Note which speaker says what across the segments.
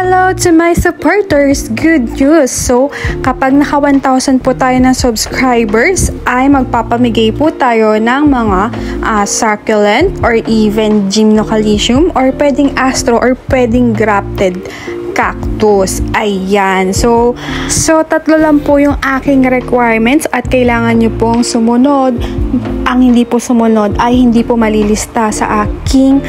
Speaker 1: Hello to my supporters! Good news! So, kapag naka 1,000 po tayo ng subscribers, ay magpapamigay po tayo ng mga succulent or even gymnocalycium or pwedeng astro or pwedeng grafted cactus. Ayan. So tatlo lang po yung aking requirements at kailangan nyo pong sumunod. Ang hindi po sumunod ay hindi po malilista sa aking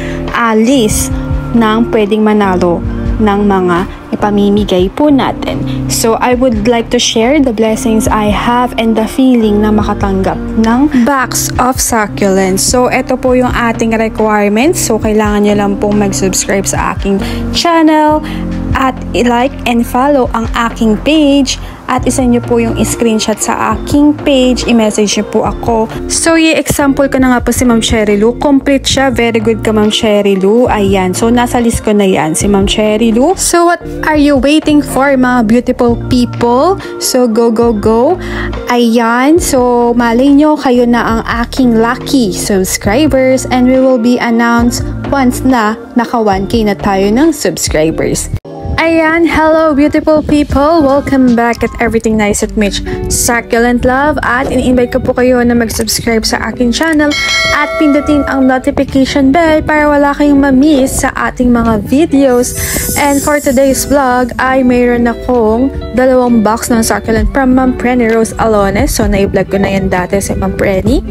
Speaker 1: list ng pwedeng manalo ng mga ipamimigay po natin. So, I would like to share the blessings I have and the feeling na makatanggap ng box of succulents. So, ito po yung ating requirements. So, kailangan nyo lang pong mag-subscribe sa aking channel at i-like and follow ang aking page at isa nyo po yung screenshot sa aking page, i-message nyo po ako. So, i-example ko na nga po si Ma'am Cherry Lou. Complete siya. Very good ka, Ma'am Cherry Lou. Ayan. So, nasa list ko na yan, si Ma'am Cherry Lou. So, what are you waiting for, mga beautiful people? So, go, go, go. Ayan. So, malay nyo, kayo na ang aking lucky subscribers and we will be announced once na naka 1K na tayo ng subscribers. Ayan, hello beautiful people! Welcome back at Everything Nice at Mitch Succulent Love at in-invite ko po kayo na mag-subscribe sa aking channel at pindutin ang notification bell para wala kayong ma-miss sa ating mga videos. And for today's vlog ay mayroon akong 2 box ng succulent from Ma'am Prenny Rose Alones. So na-vlog ko na yan dati si Ma'am Prenny.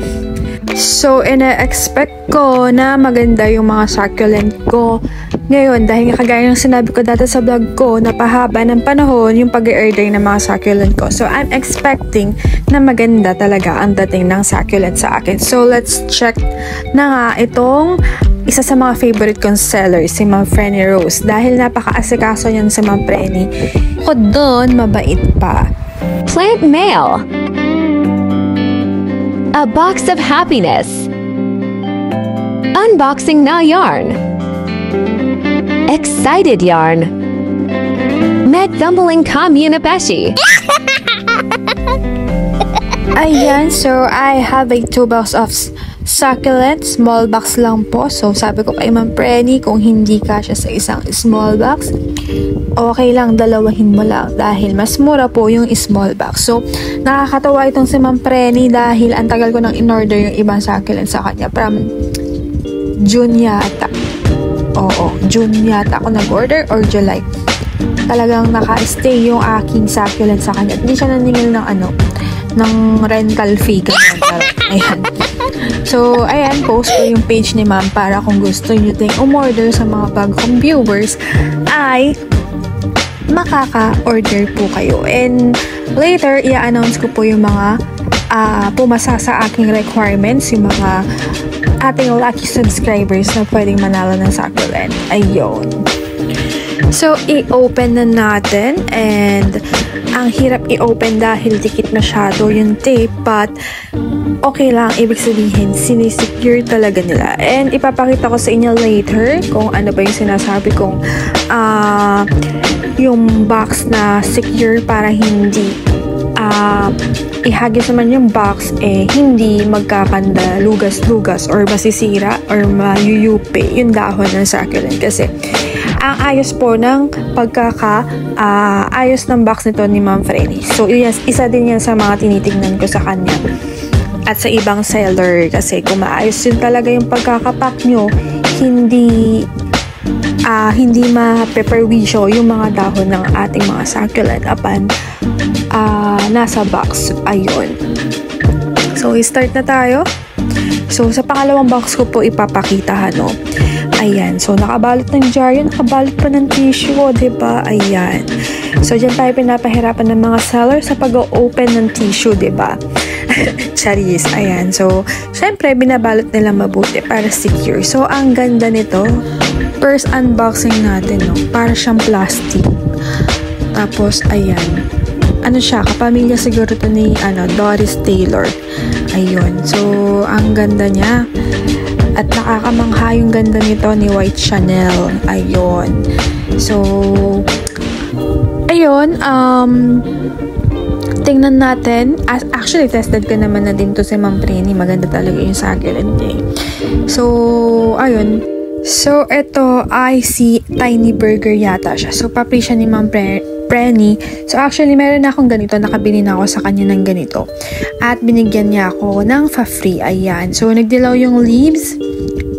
Speaker 1: So, ina-expect ko na maganda yung mga succulent ko ngayon dahil kagaya ng sinabi ko dati sa vlog ko, napahaba ng panahon yung pag-i-order ng mga succulent ko. So, I'm expecting na maganda talaga ang dating ng succulent sa akin. So, let's check na nga itong isa sa mga favorite kong sellers, si Ma'am Prenny Rose. Dahil napaka-asikaso niyan si Ma'am Prenny. Ko doon, mabait pa.
Speaker 2: Plant mail. A box of happiness. Unboxing na yarn. Excited yarn. Med dumbling communipeshi.
Speaker 1: Ayan, so I have a 2 box of succulent, small box lang po. So sabi ko kay Ma'am Prenny, kung hindi kasya sa isang small box, okay lang, dalawahin mo lang dahil mas mura po yung small box. So nakakatawa itong si Ma'am Prenny dahil ang tagal ko nang in-order yung ibang succulent sa kanya from June yata. Oo, June yata ako nag-order or July. Talagang naka-stay yung aking succulent sa kanya. Hindi siya naningil ng ng rental fee. Ayan. So, ayan, post ko yung page ni Ma'am para kung gusto nyo ding umorder sa mga bagong viewers ay makaka-order po kayo. And later, i-announce ko po yung mga pumasa sa aking requirements, yung mga ating lucky subscribers na pwedeng manalo ng succulent. Ayun. So, i-open na natin and ang hirap i-open dahil dikit masyado yung tape but okay lang, ibig sabihin sinisecure talaga nila. And ipapakita ko sa inyo later kung ano ba yung sinasabi kong yung box na secure para hindi ihagis naman yung box hindi magkakanda, lugas-lugas or masisira or mayuyupi yung dahon ng succulent kasi ang ayos po ng ayos ng box nito ni Ma'am Prenny. So, isa din yan sa mga tinitingnan ko sa kanya at sa ibang seller kasi kung maayos yun talaga yung pagkakapack nyo, hindi ma-peperwisyo yung mga dahon ng ating mga succulent upon nasa box. Ayun. So, start na tayo. So, sa pangalawang box ko po ipapakita, Ayan. So, nakabalot ng jar yun. Nakabalot pa ng tissue, diba? Ayan. So, dyan tayo pinapahirapan ng mga seller sa pag-open ng tissue, diba? Charis. Ayan. So, syempre, binabalot nila mabuti para secure. So, ang ganda nito. First unboxing natin, para siyang plastic. Tapos, ayan. Ano siya? Kapamilya siguro ito ni, Doris Taylor. Ayun. So, ang ganda niya. At nakakamangha yung ganda nito ni White Chanel. Ayun. So, ayun. Tingnan natin. Actually, tested ko naman na din to si Ma'am Prenny. Maganda talaga yung succulent niya. So, ayun. So, ito ay si Tiny Burger yata siya. So, papri siya ni Ma'am Prenny. So, actually, meron na akong ganito. Nakabili na ako sa kanya ng ganito. At binigyan niya ako ng fa-free. Ayan. So, nagdilaw yung leaves.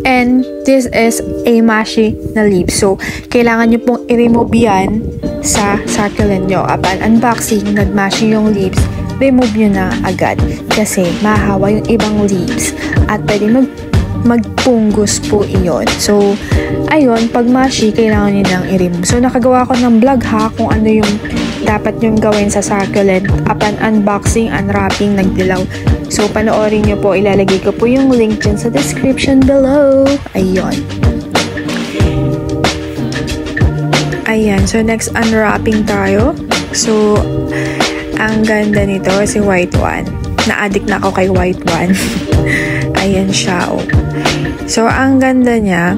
Speaker 1: And this is a mashi na leaves. So, kailangan nyo pong i-remove yan sa succulent nyo. Upon unboxing, nag-mashi yung leaves, remove nyo na agad. Kasi, mahahawa yung ibang leaves. At pwede magpunggus po iyon. So, ayun, pag mashi, kailangan nyo nang i-remove. So, nakagawa ko ng vlog ha, kung ano yung dapat nyong gawin sa succulent upon unboxing, unwrapping, nagdilaw. So, panoorin nyo po. Ilalagay ko po yung link dyan sa description below. Ayun. Ayan. So, next, unwrapping tayo. So, ang ganda nito, si White One. Na-addict na ako kay White One. Ayan siya, oh. So, ang ganda niya.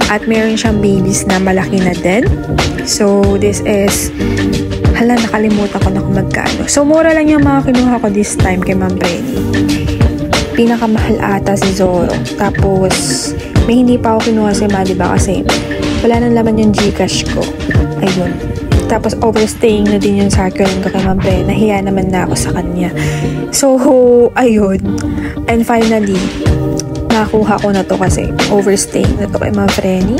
Speaker 1: At meron siyang babies na malaki na din. So, this is... Hala, nakalimutan ko na kung magkano. So, mura lang yung mga kinuha ko this time kay Ma'am Prenny. Pinakamahal ata si Zoro. Tapos, may hindi pa ako kinuha si Ma, diba? Kasi, wala nang laman yung Gcash ko. Ayun. Tapos, overstaying na din yung succulent ko kay Ma'am Prenny. Nahiya naman na ako sa kanya. So, ayun. And finally, nakuha ko na to kasi overstaying na to kay Ma'am Prenny.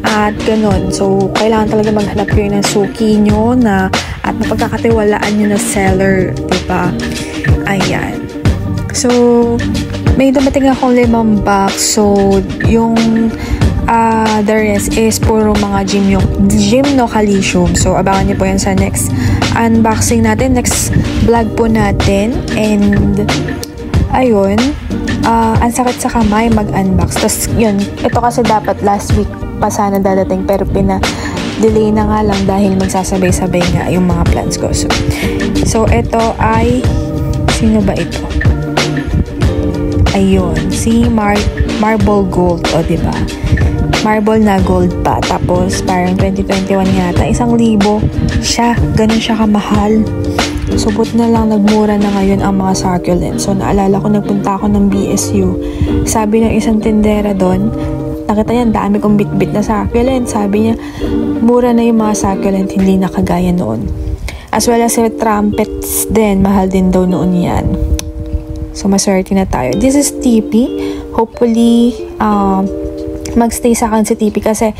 Speaker 1: At ganun. So, kailangan talaga maghanap kayo ng suki nyo na at mapagkakatiwalaan nyo na seller. Diba? Ayan. So, may dumating akong 5 box. So, yung the rest is puro mga gymnocalcium. So, abangan nyo po yan sa next unboxing natin. Next vlog po natin. And, ayun. Ang sakit sa kamay mag-unbox. Tapos, yun. Ito kasi dapat last week pa sana dadating pero delay na nga lang dahil magsasabay-sabay nga yung mga plans ko. So ito ay sino ba ito? Ayun, si Marble Gold, o diba? Marble na gold pa. Tapos parang 2021 yata, 1,000 siya. Ganun siya kamahal. Subot na lang nagmura na ngayon ang mga succulent. So naalala ko, nagpunta ako ng BSU. Sabi ng isang tindera doon, nakita niya, dami kong bit-bit na succulent. Sabi niya, mura na yung mga succulent, hindi na kagaya noon. As well as trumpets din, mahal din daw noon yan. So, maswerte na tayo. This is TP. Hopefully, magstay sa akin si TP kasi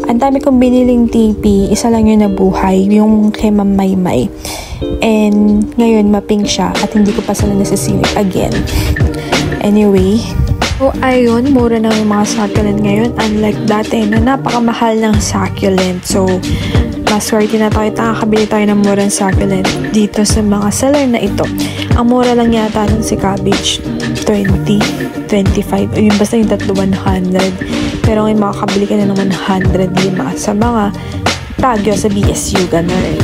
Speaker 1: ang dami kong biniling TP, isa lang yung nabuhay, yung kay Ma'am Maymay. And ngayon, mapink siya at hindi ko pa sila nasisilip again. Anyway, so, ayun, mura na yung mga succulent ngayon. Unlike dati na napakamahal ng succulent. So, maswerte na tayo. Nakakabili tayo ng murang succulent dito sa mga seller na ito. Ang mura lang yata nun si cabbage, 20, 25. Ayun, basta yung tatlo, 100. Pero ngayon, makakabili ka na ng 105 sa mga tagyo sa BSU, ganun.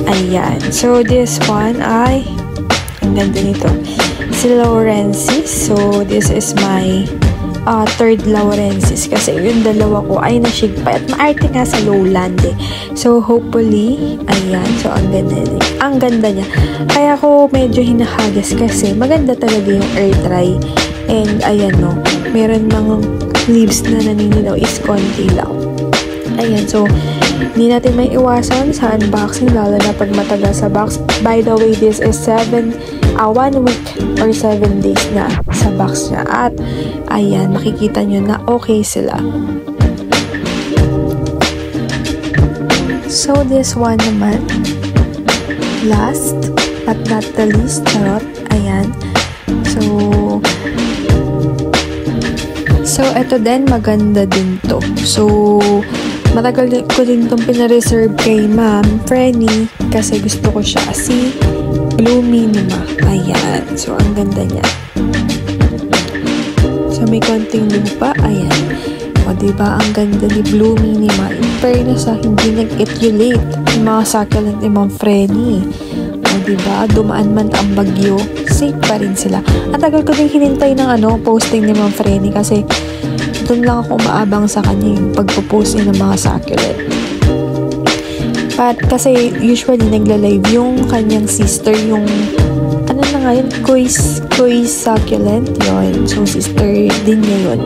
Speaker 1: Ayan. So, this one ay, ang ganda nito. Si Laurensis. So, this is my third Laurensis. Kasi yung dalawa ko ay nasigpa. At maarte nga sa lowland eh. So, hopefully, ayan. So, ang ganda niya. Kaya ko medyo hinahagas kasi maganda talaga yung earthry. And, ayan no. Meron mga leaves na naninilaw is konti lang. Ayan. So, hindi natin may iwasan sa unboxing lalo na pag matagal sa box. By the way, this is 1 week or 7 days na sa box niya. At, ayan, makikita nyo na okay sila. So, this one naman, last but not the least, charot, ayan. So, ito din, maganda din to. So, matagal ko din itong pinareserve kay Ma'am Prenny kasi gusto ko siya. Si Blue Minima. Ayan. So, ang ganda niya. So, may konting lupa. Ayan. O, diba? Ang ganda ni Blue Minima. In fairness, hindi nag-etulate yung mga succulent ni Ma'am Prenny. O, diba? Dumaan man ang bagyo, safe pa rin sila. At tagal ko din hinintay ng posting ni Ma'am Prenny kasi doon lang ako maabang sa kanya yung pagpo-post ng mga succulent. But kasi usually nagla-live yung kanyang sister, yung ano na nga yun, Koi succulent yun. So sister din niya yun.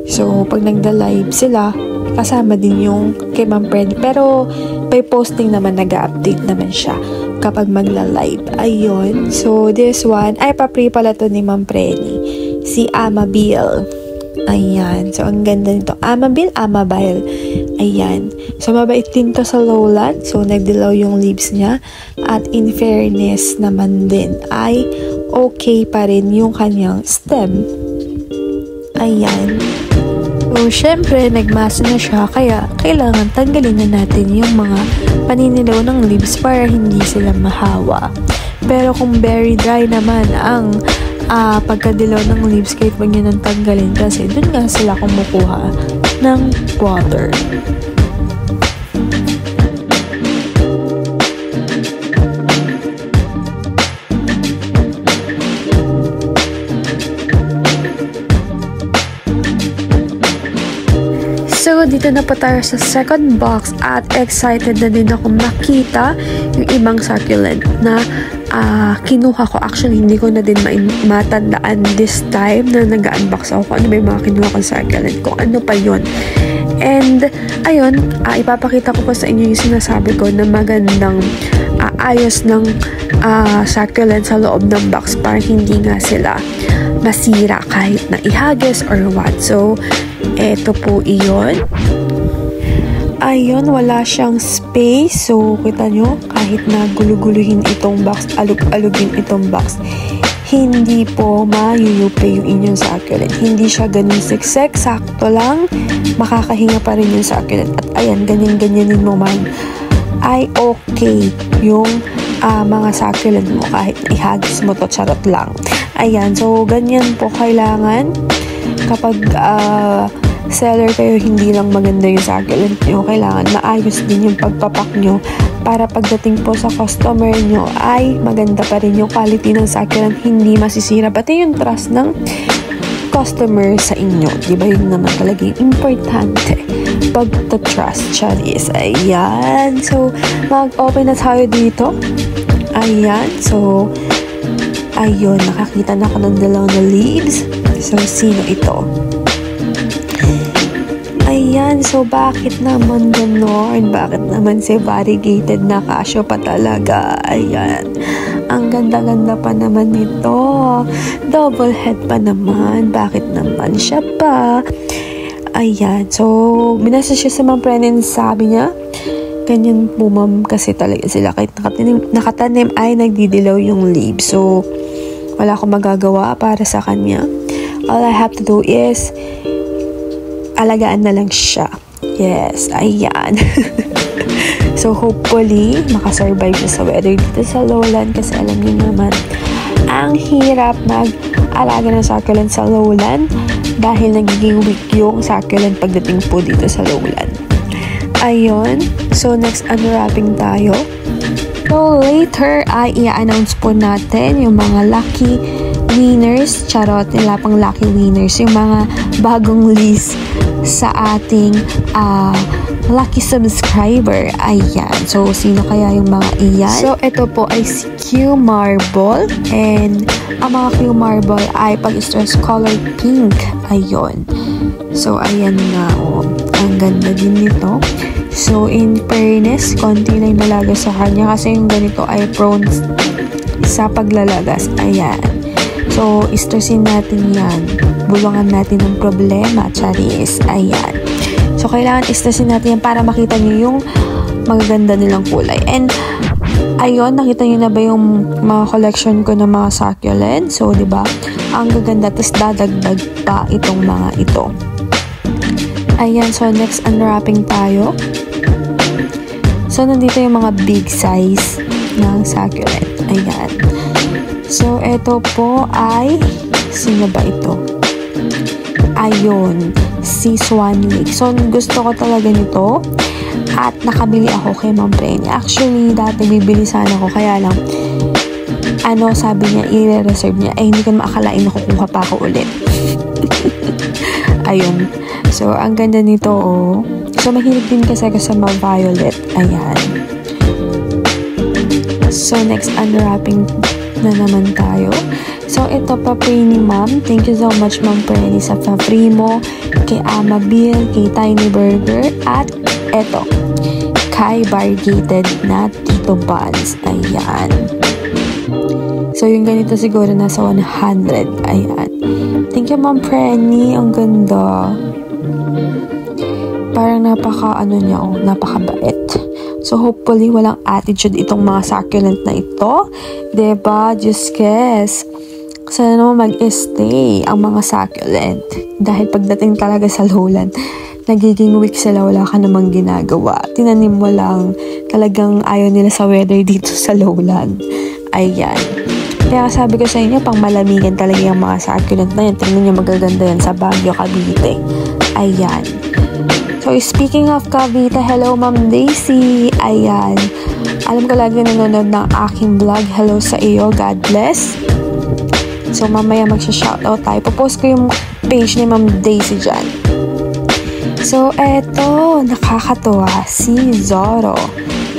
Speaker 1: So, pag nagda-live sila, kasama din yung kay Ma'am Freddy. Pero, by posting naman, nag-update naman siya kapag magla-live. Ayun. So, this one, ay papri pala to ni Ma'am Freddy. Si Amabile. Ayan. So, ang ganda nito. Amabile. Ayan. So, mabait din to sa lowland. So, nagdilaw yung leaves niya. At in fairness naman din, ay okay pa rin yung kanyang stem. Ayan. So, syempre, nagmasa na siya, kaya kailangan tanggalin na natin yung mga paninilaw ng leaves para hindi sila mahawa. Pero kung very dry naman ang pagkadilaw ng leaves, kahit wag nyo nang tanggalin kasi dun nga sila kumukuha ng water. So, dito na po tayo sa second box at excited na din ako makita yung ibang succulent na kinuha ko. Actually, hindi ko na din matandaan this time na nag-unbox ako kung ano ba yung mga kinuha kong succulent, kung ano pa yun. And, ayun, ipapakita ko po sa inyo yung sinasabi ko na magandang ayos ng succulent sa loob ng box para hindi nga sila masira kahit na ihagis or what. So, eto po iyon. Ayun, wala siyang space. So, kita nyo, kahit na guluguluhin itong box, alug-alugin itong box, hindi po mayuyupi yung inyong succulent. Hindi siya ganun siksek, sakto lang, makakahinga pa rin yung succulent. At ayan, ganyan-ganyanin mo man, ay okay yung mga succulent mo kahit ihagis mo to, charot lang. Ayan, so ganyan po kailangan kapag seller kayo, hindi lang maganda yung succulent nyo, kailangan maayos din yung pagpapak nyo para pagdating po sa customer nyo ay maganda pa rin yung quality ng succulent, hindi masisira, pati yung trust ng customer sa inyo, diba? Yun naman talaga yung importante, pagta-trust, charis. Ayan, so mag-open na tayo dito. Ayan, so ayun, nakakita na ako ng dalaw na leaves. So, sino ito? Ayan, so bakit naman ganon? Bakit naman si variegated na cashew pa talaga? Ayan, ang ganda-ganda pa naman nito. Double head pa naman. Bakit naman siya pa? Ayan, so binasa siya sa Ma'am Freddy, sabi niya, ganyan po ma'am kasi talaga sila. Kahit nakatanim ay nagdidilaw yung leaves. So, wala akong magagawa para sa kanya. All I have to do is alagaan na lang siya. Yes, ayan. So, hopefully, makasurvive siya sa weather dito sa lowland kasi alam niyo naman, ang hirap mag-alaga ng succulent sa lowland dahil nagiging weak yung succulent pagdating po dito sa lowland. Ayun. So, next unwrapping tayo. So, later ay i-announce po natin yung mga lucky winners. Charot, nila pang lucky winners. Yung mga bagong list sa ating lucky subscriber. Ayan. So, sino kaya yung mga iyan? So, ito po ay si Q Marble. And, ang mga Q Marble ay pag-stress color pink. Ayun. So, ayan nga. Oh. Ang ganda din nito. So, in fairness, konti na yung malagas sa kanya kasi yung ganito ay prone sa paglalagas. Ayan. So, istresin natin yan. Bulungan natin ng problema. Charis. Ayan. So, kailangan istresin natin yan para makita nyo yung magaganda nilang kulay. And, ayun, nakita nyo na ba yung mga collection ko ng mga succulent? So, diba? Ang gaganda. Tapos, dadagdag pa itong mga ito. Ayan. So, next unwrapping tayo. So, nandito yung mga big size ng succulent. Ayan. So, ito po ay, sino ba ito? Ayun, si Swan Lake. So, gusto ko talaga nito at nakabili ako kay Ma'am Freddy. Actually, dati bibili sana ako, kaya lang, sabi niya, i-reserve niya. Ay, hindi ko maakalain na kukuha pa ako ulit. Ayun. So, ang ganda nito, oh. So, mahilig din kasi sa mga violet. Ayan. So, next unwrapping na naman tayo. So, ito pa free ni Ma'am. Thank you so much, Ma'am Frenny, sa free mo, kay Amabil, kay Tiny Burger, at ito, kay Variegated na Tito Buns. Ayan. So, yung ganito siguro nasa 100. Ayan. Thank you, Ma'am Frenny. Ang ganda. Parang napakabait. So, hopefully, walang attitude itong mga succulent na ito. Diba? Just guess. Sana naman mag-stay ang mga succulent. Dahil pagdating talaga sa lowland, nagiging weak sila, wala ka namang ginagawa. Tinanim mo lang. Talagang ayaw nila sa weather dito sa lowland. Ayan. Kaya sabi ko sa inyo, pang malamigan talaga yung mga succulent na yan. Tingnan nyo, magaganda yan sa Baguio, Cavite. Ayan. So, speaking of Cavite, hello Ma'am Daisy. Ayan. Alam ko lagi nanonood ng aking vlog. Hello sa iyo. God bless. So, mamaya magsha-shoutout tayo. Popost ko yung page ni Ma'am Daisy dyan. So, eto. Nakakatuwa. Si Zoro.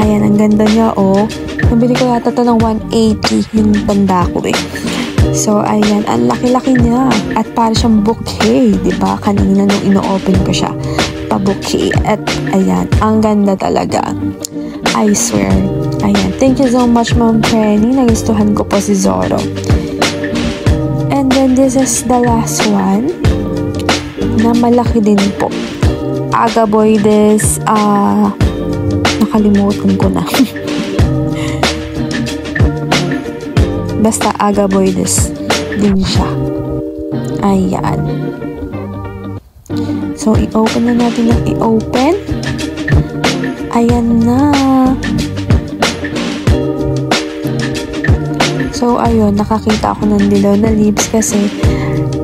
Speaker 1: Ayan, ang ganda niya, oh. Nabili ko yata ito ng 180 yung tanda ko, eh. So, ayan. Ang laki-laki niya. At para siyang bouquet. Diba? Kanina nung ino-open ko siya. Pa-bouquet. At, ayan. Ang ganda talaga. I swear. Ayan. Thank you so much, Ma'am Frenny. Nagustuhan ko po si Zoro. And then, this is the last one. Na malaki din po. Agaboides. Nakalimutan ko na. Basta Agaboides din siya. Ayan. So, i-open na natin ng i-open. Ayan na. So, ayun. Nakakita ako ng dilaw na leaves kasi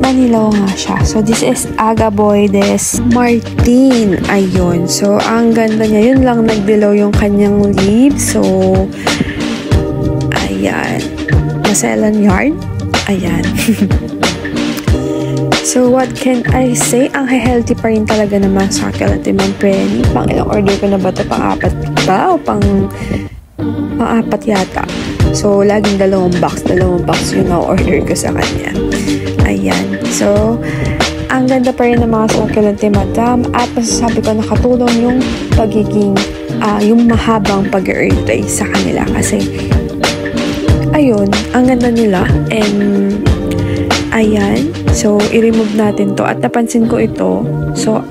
Speaker 1: nanilaw nga siya. So, this is Agaboides Martin. Ayun. So, ang ganda niya. Yun lang nagdilaw yung kanyang leaves. So, ayan. Maselan yard. Ayan. So, what can I say? Ang healthy pa rin talaga ng mga succulent ni Ma'am Frenny. Pang ilang order ko na ba ito? Pang-apat ba? O pang-apat yata. So, laging dalawang box yung na-order ko sa kanya. Ayan. So, ang ganda pa rin ng mga succulent ni Madam. At masasabi ko nakatulong yung pagiging, yung mahabang pag-earthay sa kanila. Kasi, ayun, ang ganda nila. And, ayan. So, i-remove natin to. At napansin ko ito. So,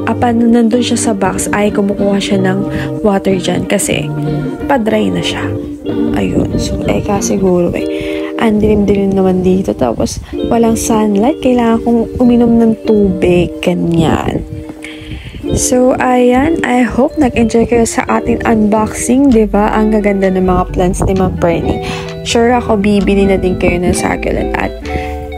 Speaker 1: paano nandun siya sa box, ay kumukuha siya ng water dyan. Kasi, pa-dry na siya. Ayun. So, siguro ang dilim-dilim naman dito. Tapos, walang sunlight. Kailangan kong uminom ng tubig. Ganyan. So, ayan. I hope nag-enjoy kayo sa ating unboxing. Diba? Ang gaganda ng mga plants ni Ma'am Frenny. Sure ako, bibili na din kayo ng succulent. At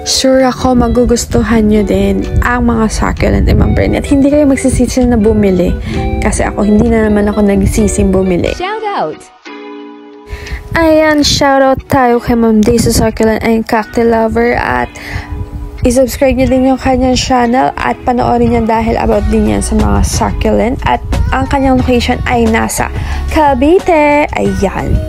Speaker 1: sure ako, magugustuhan nyo din ang mga succulent ni Ma'am Frenny. At hindi kayo magsisisi na bumili. Kasi ako, hindi na naman ako nagsisising bumili.
Speaker 2: Shout out!
Speaker 1: Ayan, shoutout tayo kay Ma'am Daisy Succulent and Cacti Lover. At i-subscribe nyo din yung kanyang channel at panoorin niya dahil about din yan sa mga succulent. At ang kanyang location ay nasa Cavite. Ayan.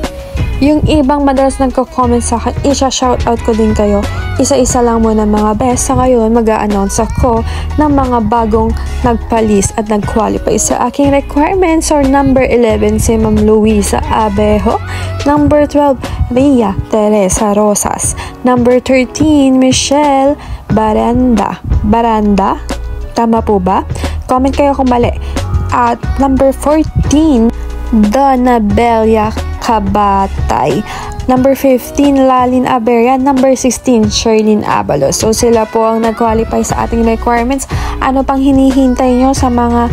Speaker 1: Yung ibang madalas nagko-comment sa akin, isa-shoutout ko din kayo. Isa-isa lang muna mga best. Sa ngayon, mag-a-announce ako ng mga bagong nagpa-list at nag-qualify sa aking requirements. Or number 11, si Ma'am Luisa Abejo. Number 12, Ria Teresa Rosas. Number 13, Michelle Baranda. Tama po ba? Comment kayo kung mali. At number 14, Donna Belia Kabatay. Number 15, Lalin Aberia. Number 16, Sherlyn Abalos. So, sila po ang nag-qualify sa ating requirements. Ano pang hinihintay nyo sa mga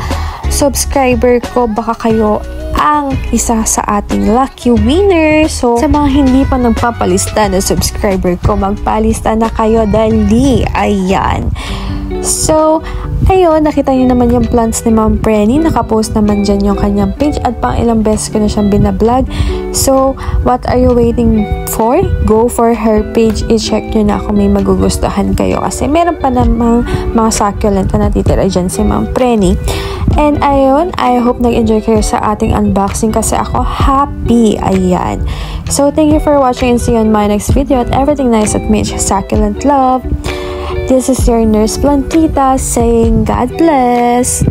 Speaker 1: subscriber ko? Baka kayo ang isa sa ating lucky winner. So, sa mga hindi pa nagpapalista na subscriber ko, magpalista na kayo dali. Ayan. So, Ayun, nakita niyo naman yung plants ni Ma'am Prenny. Nakapost naman dyan yung kanyang page at pang ilang beses ko na siyang binablog. So, what are you waiting for? Go for her page. I-check nyo na kung may magugustuhan kayo. Kasi meron pa namang mga succulent na natitira dyan si Ma'am Prenny. And ayun, I hope nag-enjoy kayo sa ating unboxing kasi ako happy. Ayan. So, thank you for watching and see you on my next video. At everything nice at Mitch Succulent Love. This is your Nurse Plantita saying God bless.